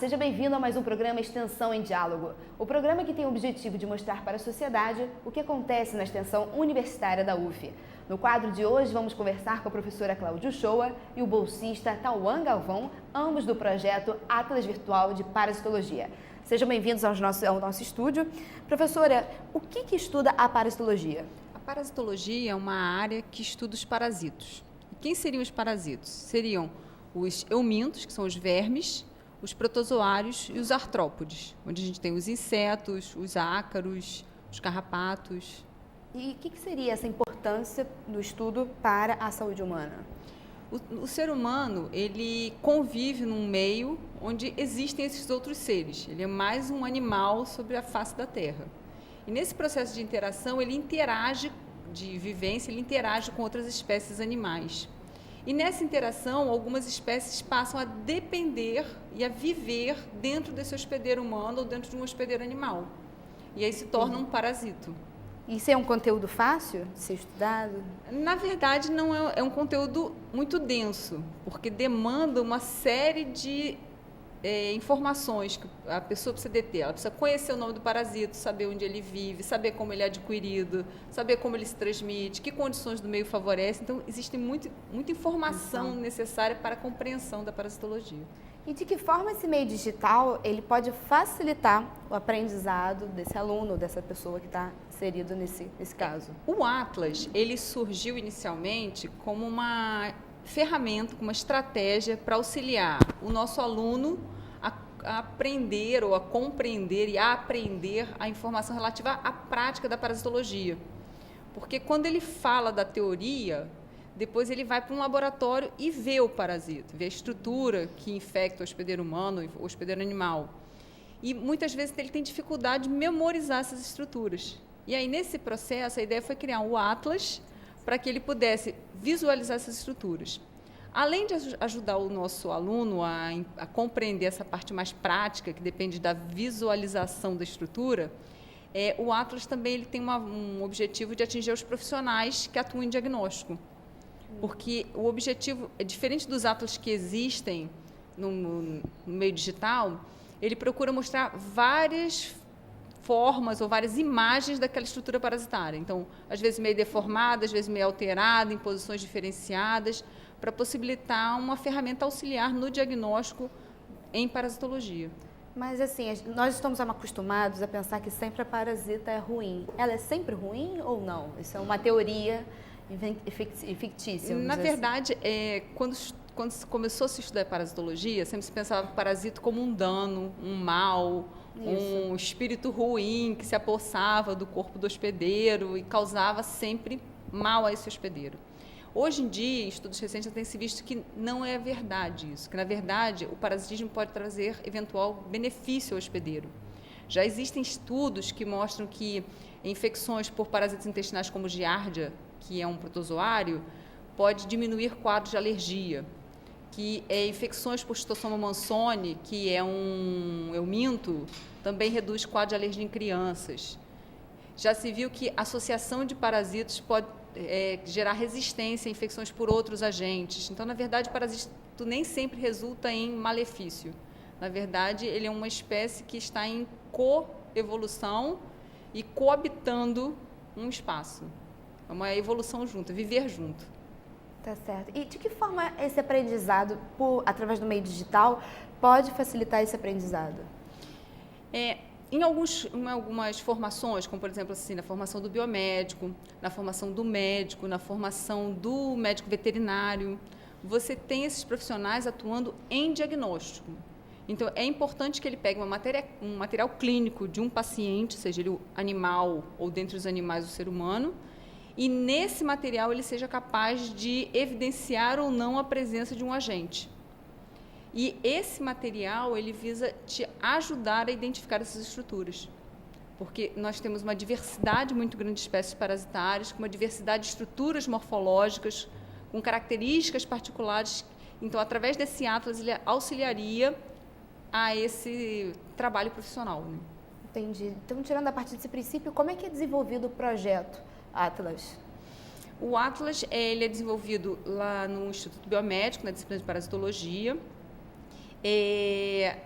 seja bem-vindo a mais um programa Extensão em Diálogo. O programa que tem o objetivo de mostrar para a sociedade o que acontece na extensão universitária da UF. No quadro de hoje, vamos conversar com a professora Cláudia Uchoa e o bolsista Tauan Galvão, ambos do projeto Atlas Virtual de Parasitologia. Sejam bem-vindos ao nosso estúdio. Professora, o que estuda a parasitologia? A parasitologia é uma área que estuda os parasitos. E quem seriam os parasitos? Seriam os eumintos, que são os vermes, os protozoários e os artrópodes, onde a gente tem os insetos, os ácaros, os carrapatos. E o que seria essa importância no estudo para a saúde humana? O ser humano, ele convive num meio onde existem esses outros seres. Ele é mais um animal sobre a face da Terra. E nesse processo de interação, ele interage, de vivência, ele interage com outras espécies animais. E nessa interação, algumas espécies passam a depender e a viver dentro desse hospedeiro humano ou dentro de um hospedeiro animal. E aí se torna um parasito. Isso é um conteúdo fácil de ser estudado? Na verdade, não é um conteúdo muito denso, porque demanda uma série de informações que a pessoa precisa deter. Ela precisa conhecer o nome do parasito, saber onde ele vive, saber como ele é adquirido, saber como ele se transmite, que condições do meio favorecem. Então, existe muita informação necessária para a compreensão da parasitologia. E de que forma esse meio digital ele pode facilitar o aprendizado desse aluno, dessa pessoa que está inserido nesse caso? O Atlas, ele surgiu inicialmente como uma ferramenta, como uma estratégia para auxiliar o nosso aluno a aprender ou a compreender e a aprender a informação relativa à prática da parasitologia. Porque quando ele fala da teoria, depois ele vai para um laboratório e vê o parasito, vê a estrutura que infecta o hospedeiro humano e o hospedeiro animal. E muitas vezes ele tem dificuldade de memorizar essas estruturas. E aí, nesse processo, a ideia foi criar um Atlas para que ele pudesse visualizar essas estruturas. Além de ajudar o nosso aluno a compreender essa parte mais prática, que depende da visualização da estrutura, o Atlas também ele tem um objetivo de atingir os profissionais que atuam em diagnóstico. Porque o objetivo é diferente dos Atlas que existem no meio digital, ele procura mostrar várias formas ou várias imagens daquela estrutura parasitária. Então, às vezes meio deformada, às vezes meio alterada, em posições diferenciadas, para possibilitar uma ferramenta auxiliar no diagnóstico em parasitologia. Mas, assim, nós estamos acostumados a pensar que sempre a parasita é ruim. Ela é sempre ruim ou não? Isso é uma teoria fictícia. Na verdade, quando se começou a se estudar parasitologia, sempre se pensava o parasito como um dano, um mal, um espírito ruim que se apossava do corpo do hospedeiro e causava sempre mal a esse hospedeiro. Hoje em dia, em estudos recentes, já tem se visto que não é verdade isso, que na verdade o parasitismo pode trazer eventual benefício ao hospedeiro. Já existem estudos que mostram que infecções por parasitas intestinais como Giardia, que é um protozoário, pode diminuir quadros de alergia, que infecções por Schistosoma mansoni, que é um euminto, também reduz quadro de alergia em crianças. Já se viu que a associação de parasitos pode gerar resistência a infecções por outros agentes. Então, na verdade, o parasito nem sempre resulta em malefício. Na verdade, ele é uma espécie que está em coevolução e coabitando um espaço. É uma evolução junta, viver junto. Tá certo. E de que forma esse aprendizado, através do meio digital, pode facilitar esse aprendizado? Em algumas formações, como por exemplo assim, na formação do biomédico, na formação do médico, na formação do médico veterinário, você tem esses profissionais atuando em diagnóstico. Então, é importante que ele pegue um material clínico de um paciente, seja ele animal ou dentre os animais o ser humano, e nesse material ele seja capaz de evidenciar ou não a presença de um agente. E esse material, ele visa te ajudar a identificar essas estruturas. Porque nós temos uma diversidade muito grande de espécies parasitárias, com uma diversidade de estruturas morfológicas, com características particulares. Então, através desse atlas, ele auxiliaria a esse trabalho profissional. Né? Entendi. Então, tirando a partir desse princípio, como é que é desenvolvido o projeto Atlas? O Atlas ele é desenvolvido lá no Instituto Biomédico, na disciplina de parasitologia.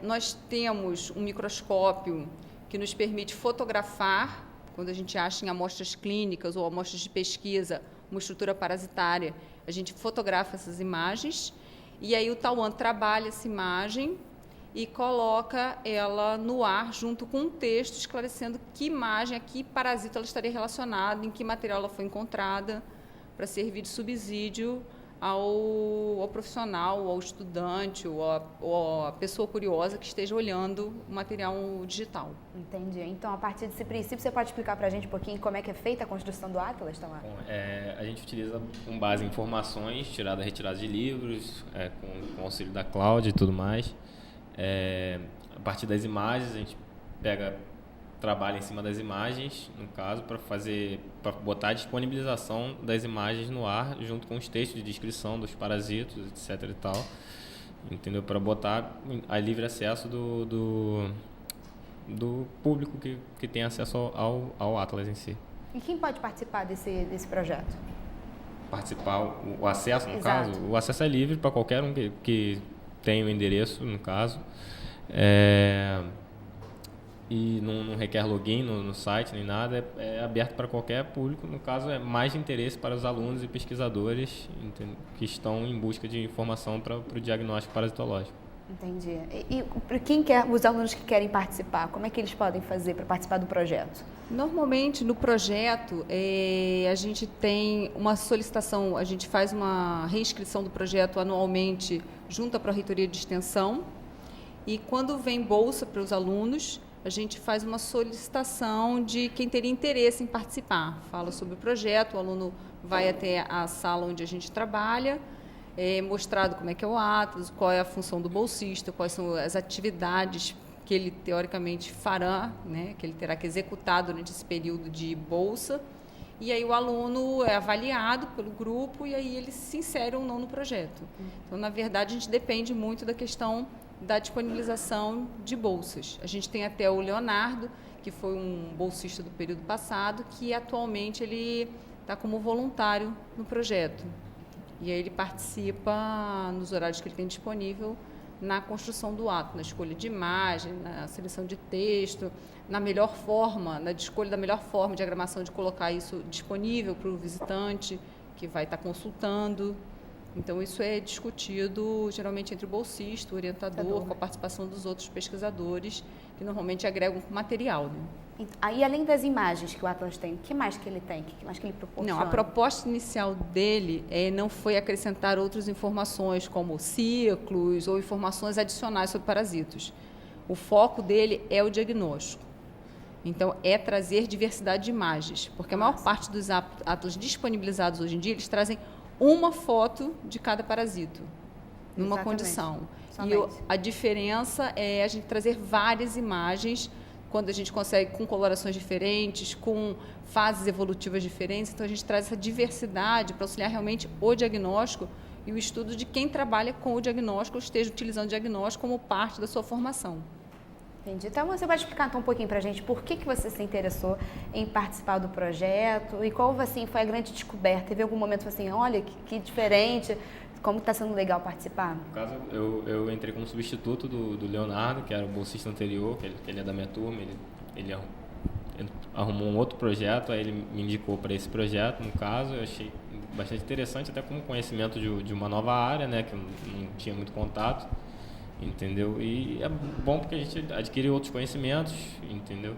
Nós temos um microscópio que nos permite fotografar, quando a gente acha em amostras clínicas ou amostras de pesquisa, uma estrutura parasitária, a gente fotografa essas imagens, e aí o Tauan trabalha essa imagem e coloca ela no ar junto com um texto esclarecendo que imagem, a que parasita ela estaria relacionada, em que material ela foi encontrada, para servir de subsídio ao profissional, ao estudante ou a pessoa curiosa que esteja olhando o material digital. Entendi. Então, a partir desse princípio, você pode explicar para a gente um pouquinho como é que é feita a construção do Atlas, Tamara? Bom, a gente utiliza com base em informações retiradas de livros, com o auxílio da Cláudia e tudo mais. A partir das imagens, a gente trabalha em cima das imagens, no caso, para botar a disponibilização das imagens no ar, junto com os textos de descrição dos parasitos, etc. e tal, entendeu? Para botar a livre acesso do público que tem acesso ao Atlas em si. E quem pode participar desse projeto? Participar, o acesso, no Exato. caso? O acesso é livre para qualquer um que tem o endereço, no caso. E não requer login no site nem nada, é aberto para qualquer público. No caso, é mais de interesse para os alunos e pesquisadores que estão em busca de informação para o diagnóstico parasitológico. Entendi. E os alunos que querem participar, como é que eles podem fazer para participar do projeto? Normalmente, no projeto, a gente tem uma solicitação, a gente faz uma reinscrição do projeto anualmente junto à Pró-Reitoria de Extensão, e quando vem bolsa para os alunos, a gente faz uma solicitação de quem teria interesse em participar. Fala sobre o projeto, o aluno vai até a sala onde a gente trabalha, mostrado como é que é o Atlas, qual é a função do bolsista, quais são as atividades que ele teoricamente fará, né, que ele terá que executar durante esse período de bolsa. E aí o aluno é avaliado pelo grupo e aí ele se insere ou não no projeto. Então, na verdade, a gente depende muito da questão da disponibilização de bolsas. A gente tem até o Leonardo, que foi um bolsista do período passado, que atualmente ele está como voluntário no projeto. E aí ele participa nos horários que ele tem disponível na construção do ato, na escolha de imagem, na seleção de texto, na escolha da melhor forma de diagramação, de colocar isso disponível para o visitante que vai estar consultando. Então, isso é discutido geralmente entre o bolsista, o orientador, com a participação dos outros pesquisadores, que normalmente agregam material. Né? Aí, além das imagens que o Atlas tem, o que mais que ele tem? O que mais que ele proporciona? Não, a proposta inicial dele não foi acrescentar outras informações, como ciclos ou informações adicionais sobre parasitos. O foco dele é o diagnóstico. Então, é trazer diversidade de imagens, porque a maior parte dos Atlas disponibilizados hoje em dia, eles trazem uma foto de cada parasito, numa condição. Somente. E a diferença é a gente trazer várias imagens, quando a gente consegue com colorações diferentes, com fases evolutivas diferentes. Então, a gente traz essa diversidade para auxiliar realmente o diagnóstico e o estudo de quem trabalha com o diagnóstico, ou esteja utilizando o diagnóstico como parte da sua formação. Entendi. Então, você pode explicar um pouquinho para a gente por que você se interessou em participar do projeto e qual foi a grande descoberta? Teve algum momento assim, olha, que diferente, como está sendo legal participar? No caso, eu entrei como substituto do Leonardo, que era o bolsista anterior, que ele é da minha turma, ele arrumou um outro projeto, aí ele me indicou para esse projeto, no caso, eu achei bastante interessante, até como conhecimento de uma nova área, né, que eu não tinha muito contato. Entendeu? E é bom porque a gente adquire outros conhecimentos, entendeu?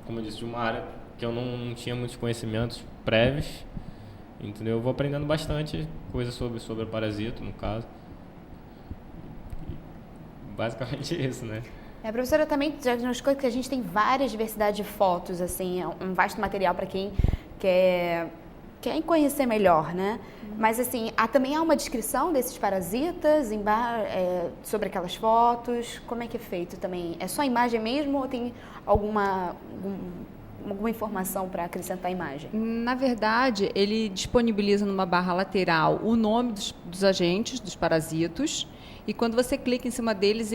Como eu disse, de uma área que eu não tinha muitos conhecimentos prévios, entendeu? Eu vou aprendendo bastante coisas sobre parasito, no caso. E basicamente isso, né? A professora também diagnosticou que a gente tem várias diversidades de fotos, assim, um vasto material para quem quer conhecer melhor, né? Mas, assim, também há uma descrição desses parasitas sobre aquelas fotos? Como é que é feito também? É só a imagem mesmo ou tem alguma informação para acrescentar a imagem? Na verdade, ele disponibiliza numa barra lateral o nome dos agentes, dos parasitos, e quando você clica em cima deles,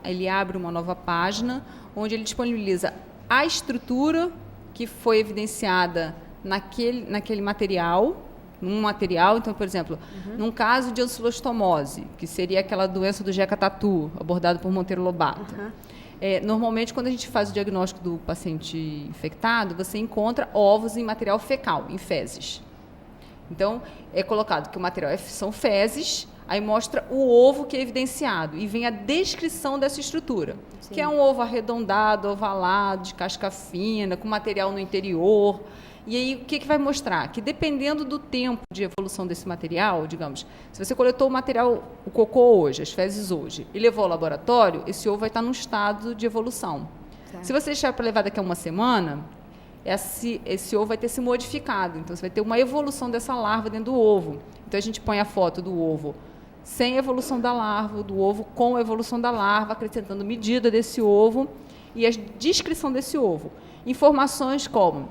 ele abre uma nova página, onde ele disponibiliza a estrutura que foi evidenciada naquele material, num material. Então, por exemplo, num caso de ancilostomose, que seria aquela doença do Jeca Tatu, abordada por Monteiro Lobato. Normalmente, quando a gente faz o diagnóstico do paciente infectado, você encontra ovos em material fecal, em fezes. Então, é colocado que o material são fezes, aí mostra o ovo que é evidenciado e vem a descrição dessa estrutura, que é um ovo arredondado, ovalado, de casca fina, com material no interior. E aí, o que vai mostrar? Que dependendo do tempo de evolução desse material, digamos, se você coletou o material, o cocô hoje, as fezes hoje, e levou ao laboratório, esse ovo vai estar num estado de evolução. Certo. Se você deixar para levar daqui a uma semana, esse ovo vai ter se modificado. Então, você vai ter uma evolução dessa larva dentro do ovo. Então, a gente põe a foto do ovo sem evolução da larva, do ovo com a evolução da larva, acrescentando medida desse ovo e a descrição desse ovo. Informações como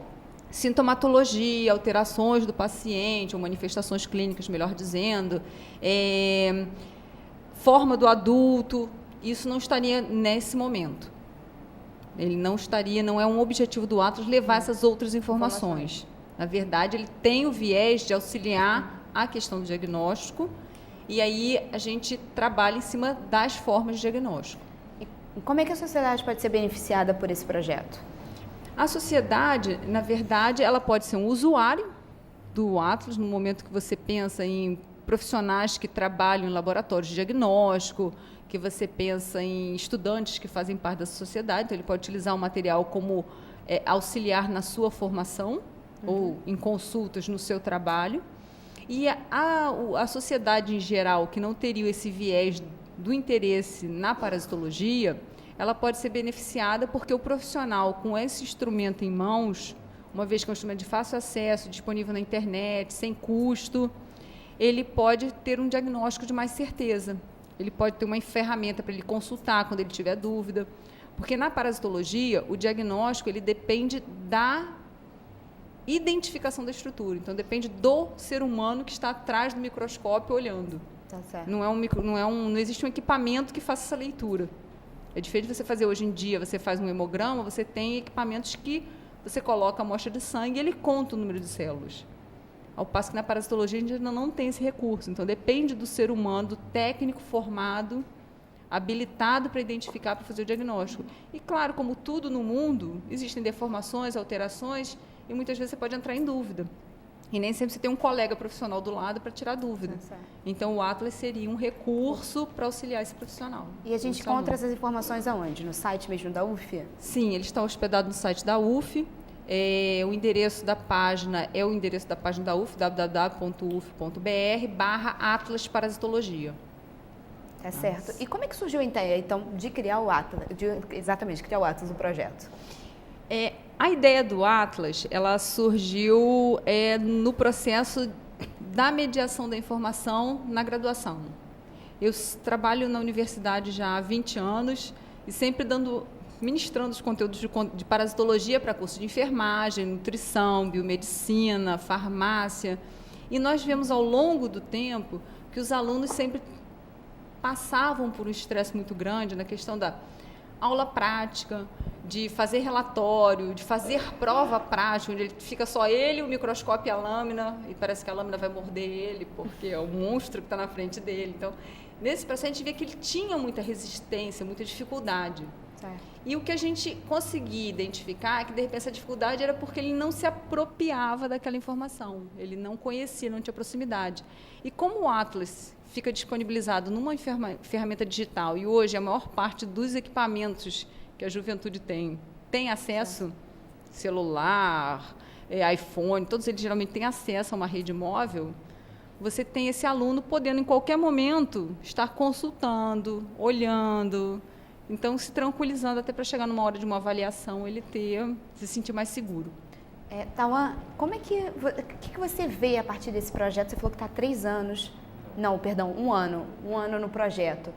sintomatologia, alterações do paciente, ou manifestações clínicas, melhor dizendo, forma do adulto, isso não estaria nesse momento. Ele não estaria, não é um objetivo do Atlas levar essas outras informações. Na verdade, ele tem o viés de auxiliar a questão do diagnóstico, e aí a gente trabalha em cima das formas de diagnóstico. E como é que a sociedade pode ser beneficiada por esse projeto? A sociedade, na verdade, ela pode ser um usuário do Atlas, no momento que você pensa em profissionais que trabalham em laboratórios de diagnóstico, que você pensa em estudantes que fazem parte da sociedade, então ele pode utilizar o material como auxiliar na sua formação ou em consultas no seu trabalho. E a sociedade em geral, que não teria esse viés do interesse na parasitologia, ela pode ser beneficiada porque o profissional com esse instrumento em mãos, uma vez que é um instrumento de fácil acesso, disponível na internet, sem custo, ele pode ter um diagnóstico de mais certeza. Ele pode ter uma ferramenta para ele consultar quando ele tiver dúvida. Porque na parasitologia, o diagnóstico ele depende da identificação da estrutura. Então, depende do ser humano que está atrás do microscópio olhando. Tá certo. Não existe um equipamento que faça essa leitura. É diferente de você fazer hoje em dia, você faz um hemograma, você tem equipamentos que você coloca a amostra de sangue e ele conta o número de células. Ao passo que na parasitologia a gente ainda não tem esse recurso. Então, depende do ser humano, do técnico formado, habilitado para identificar, para fazer o diagnóstico. E, claro, como tudo no mundo, existem deformações, alterações, e muitas vezes você pode entrar em dúvida. E nem sempre você tem um colega profissional do lado para tirar dúvida. Então, o Atlas seria um recurso para auxiliar esse profissional. E a gente encontra essas informações aonde? No site mesmo da UF? Sim, ele está hospedado no site da UF. O endereço da página é o endereço da página da UF, www.uf.br/Atlas Parasitologia. Tá certo. E como é que surgiu a ideia, então, de criar o Atlas, criar o Atlas, o projeto? A ideia do Atlas, ela surgiu no processo da mediação da informação na graduação. Eu trabalho na universidade já há 20 anos e sempre ministrando os conteúdos de parasitologia para curso de enfermagem, nutrição, biomedicina, farmácia. E nós vemos ao longo do tempo que os alunos sempre passavam por um estresse muito grande na questão da aula prática, de fazer relatório, de fazer prova prática, onde fica só ele, o microscópio e a lâmina, e parece que a lâmina vai morder ele, porque é o monstro que está na frente dele. Então, nesse processo, a gente vê que ele tinha muita resistência, muita dificuldade. Certo. E o que a gente conseguia identificar é que, de repente, essa dificuldade era porque ele não se apropriava daquela informação, ele não conhecia, não tinha proximidade. E como o Atlas fica disponibilizado numa ferramenta digital, e hoje a maior parte dos equipamentos que a juventude tem acesso, celular, iPhone, todos eles geralmente têm acesso a uma rede móvel, você tem esse aluno podendo, em qualquer momento, estar consultando, olhando, então se tranquilizando até para chegar numa hora de uma avaliação, ele se sentir mais seguro. Tauan, o que você vê a partir desse projeto? Você falou que está há 3 anos, não, perdão, um ano no projeto.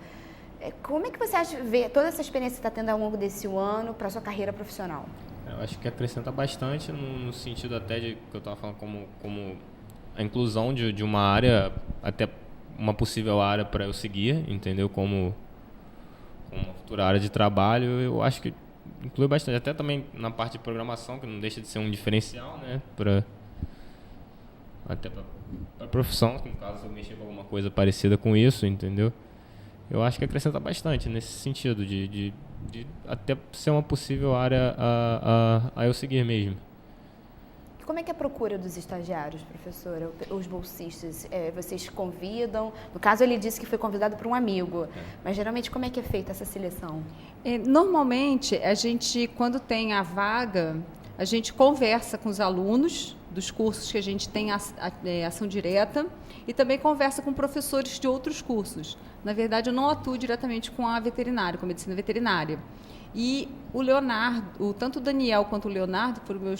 Como é que você vê toda essa experiência que você está tendo ao longo desse ano para a sua carreira profissional? Eu acho que acrescenta bastante no sentido até de que eu estava falando como a inclusão de uma área, até uma possível área para eu seguir, entendeu? Como uma futura área de trabalho, eu acho que inclui bastante, até também na parte de programação, que não deixa de ser um diferencial, né? até para a profissão, no caso eu mexer com alguma coisa parecida com isso, entendeu? Eu acho que acrescenta bastante nesse sentido de até ser uma possível área a eu seguir mesmo. Como é que é a procura dos estagiários, professora? Os bolsistas, vocês convidam? No caso, ele disse que foi convidado por um amigo, mas geralmente como é que é feita essa seleção? Normalmente, a gente, quando tem a vaga, a gente conversa com os alunos dos cursos que a gente tem ação direta e também conversa com professores de outros cursos. Na verdade, eu não atuo diretamente com a veterinária, com a medicina veterinária. E o Leonardo, tanto o Daniel quanto o Leonardo, foram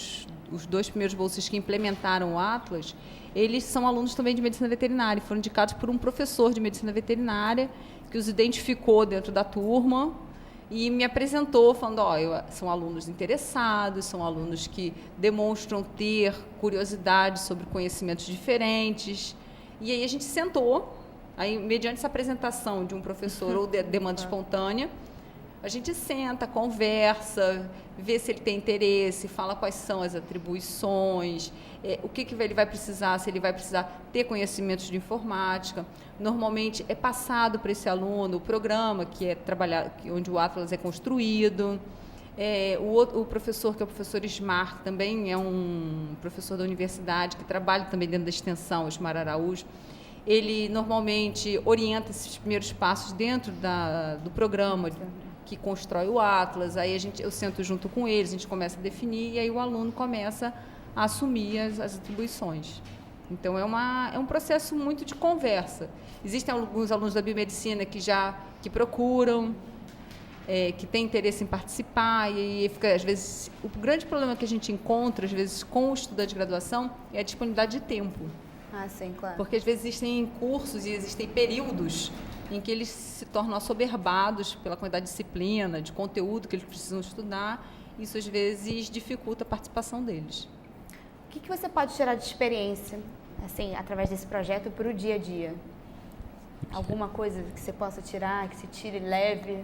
os 2 primeiros bolsistas que implementaram o Atlas, eles são alunos também de medicina veterinária, foram indicados por um professor de medicina veterinária que os identificou dentro da turma e me apresentou falando, são alunos interessados, são alunos que demonstram ter curiosidade sobre conhecimentos diferentes. E aí a gente sentou, aí, mediante essa apresentação de um professor ou de demanda espontânea, a gente senta, conversa, vê se ele tem interesse, fala quais são as atribuições, o que ele vai precisar, se ele vai precisar ter conhecimentos de informática. Normalmente é passado para esse aluno o programa que é trabalhado, onde o Atlas é construído. O professor, que é o professor Ismar, também é um professor da universidade que trabalha também dentro da extensão, o Ismar Araújo. Ele normalmente orienta esses primeiros passos dentro do programa que constrói o Atlas, aí eu sento junto com eles, a gente começa a definir e aí o aluno começa a assumir as atribuições. Então, é um processo muito de conversa. Existem alguns alunos da biomedicina que procuram, que têm interesse em participar, e aí fica, às vezes, o grande problema que a gente encontra, às vezes, com o estudante de graduação é a disponibilidade de tempo. Ah, sim, claro. Porque, às vezes, existem cursos e existem períodos em que eles se tornam assoberbados pela quantidade de disciplina, de conteúdo que eles precisam estudar. Isso, às vezes, dificulta a participação deles. O que você pode tirar de experiência, assim, através desse projeto para o dia a dia? Alguma coisa que você possa tirar, que se tire leve?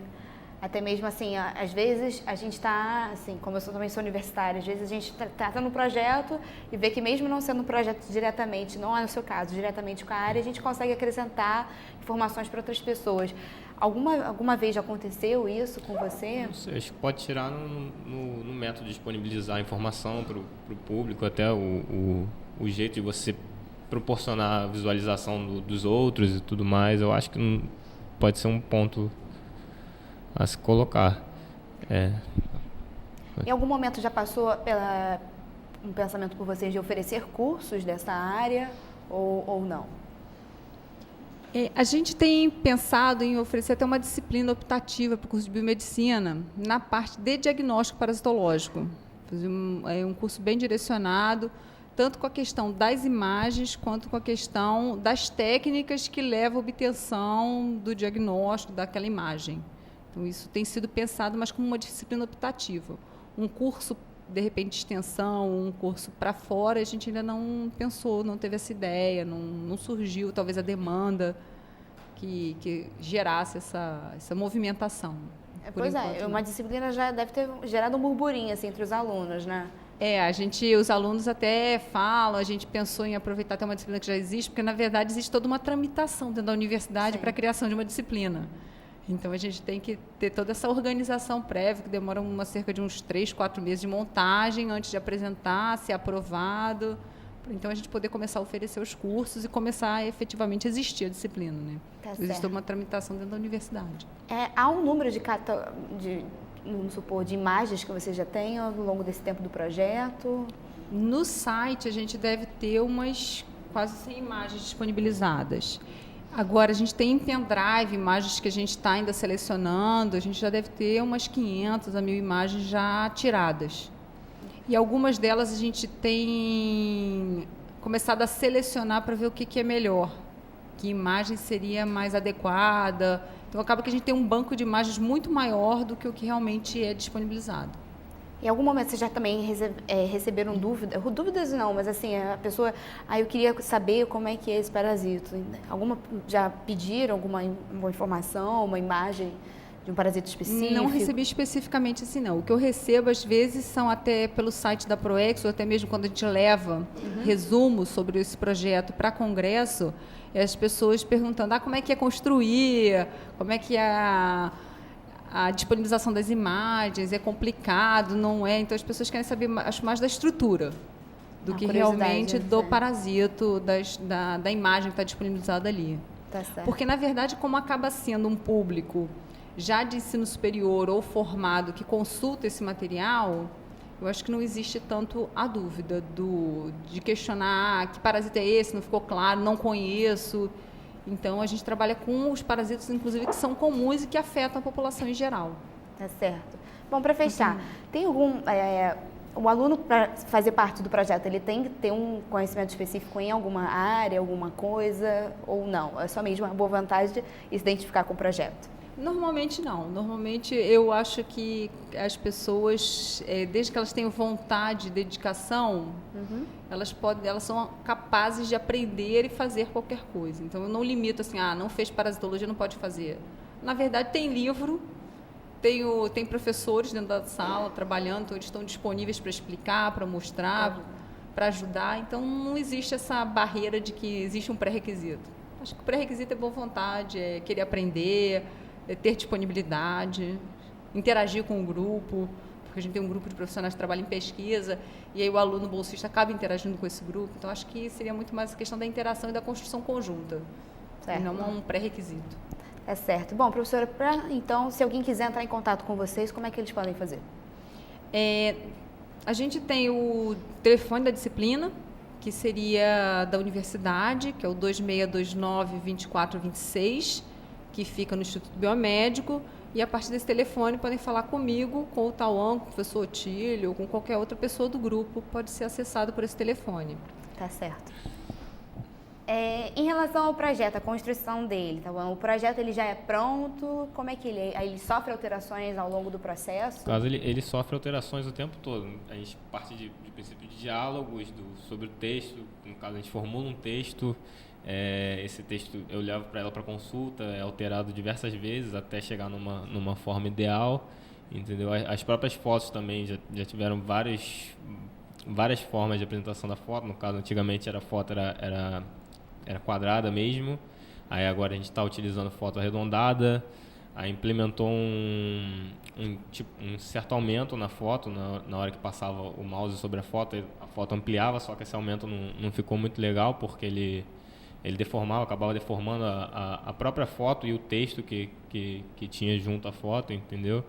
Até mesmo, assim, às vezes a gente está, assim, como eu também sou universitária, às vezes a gente está no projeto e vê que mesmo não sendo um projeto diretamente, não é no seu caso, diretamente com a área, a gente consegue acrescentar informações para outras pessoas. Alguma vez já aconteceu isso com você? Não sei, acho que pode tirar no método de disponibilizar a informação para o público, até o jeito de você proporcionar a visualização dos outros e tudo mais. Eu acho que pode ser um ponto a se colocar. Em algum momento já passou um pensamento por vocês de oferecer cursos dessa área ou não? A gente tem pensado em oferecer até uma disciplina optativa para o curso de biomedicina na parte de diagnóstico parasitológico. Fazer um curso bem direcionado, tanto com a questão das imagens, quanto com a questão das técnicas que levam à obtenção do diagnóstico daquela imagem. Então, isso tem sido pensado, mas como uma disciplina optativa. Um curso, de repente, de extensão, um curso para fora, a gente ainda não pensou, não teve essa ideia, não surgiu, talvez, a demanda que gerasse essa movimentação. Pois é, uma disciplina já deve ter gerado um burburinho assim, entre os alunos, né? Os alunos até falam, a gente pensou em aproveitar até uma disciplina que já existe, porque, na verdade, existe toda uma tramitação dentro da universidade para a criação de uma disciplina. Então, a gente tem que ter toda essa organização prévia, que demora cerca de uns 3, 4 meses de montagem antes de apresentar, ser aprovado. Então, a gente poder começar a oferecer os cursos e começar a efetivamente existir a disciplina. Né? Existe uma tramitação dentro da universidade. Há um número vamos supor, de imagens que você já tem ao longo desse tempo do projeto? No site, a gente deve ter umas quase 100 imagens disponibilizadas. Agora, a gente tem em pendrive imagens que a gente está ainda selecionando, a gente já deve ter umas 500 a 1.000 imagens já tiradas. E algumas delas a gente tem começado a selecionar para ver o que é melhor, que imagem seria mais adequada. Então, acaba que a gente tem um banco de imagens muito maior do que o que realmente é disponibilizado. Em algum momento vocês já também receberam dúvidas não, mas assim, a pessoa, eu queria saber como é que é esse parasito. Já pediram alguma informação, uma imagem de um parasito específico? Não recebi especificamente assim, não. O que eu recebo, às vezes, são até pelo site da Proex, ou até mesmo quando a gente leva resumo sobre esse projeto para congresso, as pessoas perguntando como é que é construir, como é que é a disponibilização das imagens, é complicado, não é? Então, as pessoas querem saber, acho, mais da estrutura do que realmente do parasito, da imagem que está disponibilizada ali. Tá certo. Porque, na verdade, como acaba sendo um público já de ensino superior ou formado que consulta esse material, eu acho que não existe tanto a dúvida de questionar que parasita é esse, não ficou claro, não conheço. Então, a gente trabalha com os parasitas, inclusive, que são comuns e que afetam a população em geral. Tá certo. Bom, para fechar, tem algum... o aluno, para fazer parte do projeto, ele tem que ter um conhecimento específico em alguma área, alguma coisa, ou não? É só mesmo uma boa vontade de se identificar com o projeto? Normalmente não. Normalmente eu acho que as pessoas, desde que elas tenham vontade e dedicação, elas são capazes de aprender e fazer qualquer coisa. Então eu não limito assim, não fez parasitologia, não pode fazer. Na verdade tem livro, tem professores dentro da sala trabalhando, então eles estão disponíveis para explicar, para mostrar, para ajudar. Então não existe essa barreira de que existe um pré-requisito. Acho que o pré-requisito é boa vontade, é querer aprender, ter disponibilidade, interagir com o grupo, porque a gente tem um grupo de profissionais que trabalham em pesquisa, e aí o aluno bolsista acaba interagindo com esse grupo. Então, acho que seria muito mais a questão da interação e da construção conjunta, certo. E não um pré-requisito. É certo. Bom, professora, então, se alguém quiser entrar em contato com vocês, como é que eles podem fazer? A gente tem o telefone da disciplina, que seria da universidade, que é o 2629-2426, que fica no Instituto Biomédico, e a partir desse telefone podem falar comigo, com o Tauan, com o professor Otílio, ou com qualquer outra pessoa do grupo, pode ser acessado por esse telefone. Tá certo. Em relação ao projeto, a construção dele, tá bom? O projeto ele já é pronto? Como é que ele sofre alterações ao longo do processo? No caso, ele sofre alterações o tempo todo. A gente parte de princípio de diálogos sobre o texto. No caso, a gente formula um texto. Esse texto eu levo para ela para consulta, é alterado diversas vezes até chegar numa forma ideal, entendeu? As próprias fotos também já tiveram várias formas de apresentação da foto. No caso, antigamente a foto era quadrada mesmo, aí agora a gente está utilizando foto arredondada, aí implementou um certo aumento na foto, na hora que passava o mouse sobre a foto ampliava, só que esse aumento não ficou muito legal, porque ele acabava deformando a própria foto e o texto que tinha junto à foto, entendeu?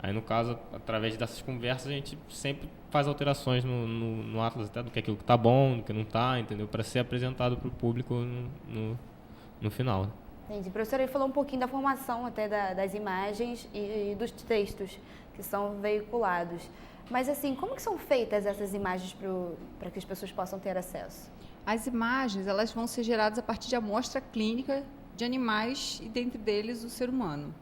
Aí, no caso, através dessas conversas, a gente sempre faz alterações no Atlas, até do que aquilo que está bom, do que não está, entendeu? Para ser apresentado para o público no final. Entendi. Professora, ele falou um pouquinho da formação até das imagens e dos textos que são veiculados. Mas, assim, como que são feitas essas imagens para que as pessoas possam ter acesso? As imagens, elas vão ser geradas a partir de amostra clínica de animais e, dentre deles, o ser humano.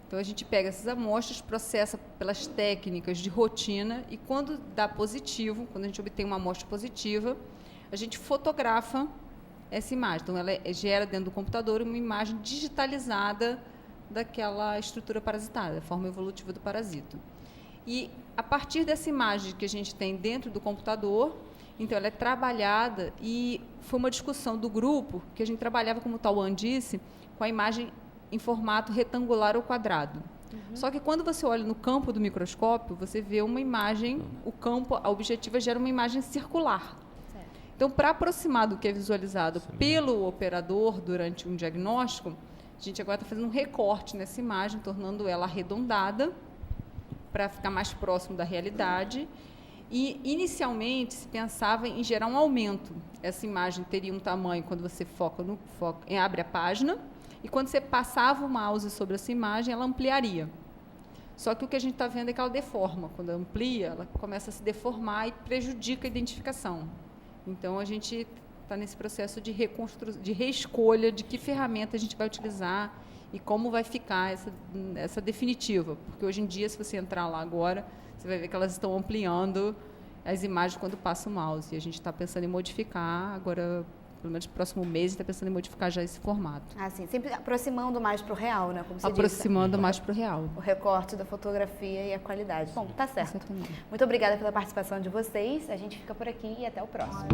Então, a gente pega essas amostras, processa pelas técnicas de rotina e, quando dá positivo, quando a gente obtém uma amostra positiva, a gente fotografa essa imagem. Então, ela gera dentro do computador uma imagem digitalizada daquela estrutura parasitária, da forma evolutiva do parasito. E, a partir dessa imagem que a gente tem dentro do computador, então, ela é trabalhada, e foi uma discussão do grupo que a gente trabalhava, como o Tauan disse, com a imagem em formato retangular ou quadrado. Só que quando você olha no campo do microscópio, você vê uma imagem, a objetiva gera uma imagem circular. Certo. Então, para aproximar do que é visualizado pelo operador durante um diagnóstico, a gente agora está fazendo um recorte nessa imagem, tornando ela arredondada, para ficar mais próximo da realidade. E, inicialmente, se pensava em gerar um aumento. Essa imagem teria um tamanho quando você abre a página, e quando você passava o mouse sobre essa imagem, ela ampliaria. Só que o que a gente está vendo é que ela deforma. Quando amplia, ela começa a se deformar e prejudica a identificação. Então, a gente está nesse processo de reescolha de que ferramenta a gente vai utilizar e como vai ficar essa definitiva. Porque, hoje em dia, se você entrar lá agora, você vai ver que elas estão ampliando as imagens quando passa o mouse. E a gente está pensando em modificar agora Pelo menos no próximo mês, a gente está pensando em modificar já esse formato. Ah, sim, sempre aproximando mais para o real, né? Como você Aproximando disse. mais para o real. O recorte da fotografia e a qualidade. Bom, tá certo. Exatamente. Muito obrigada pela participação de vocês. A gente fica por aqui e até o próximo.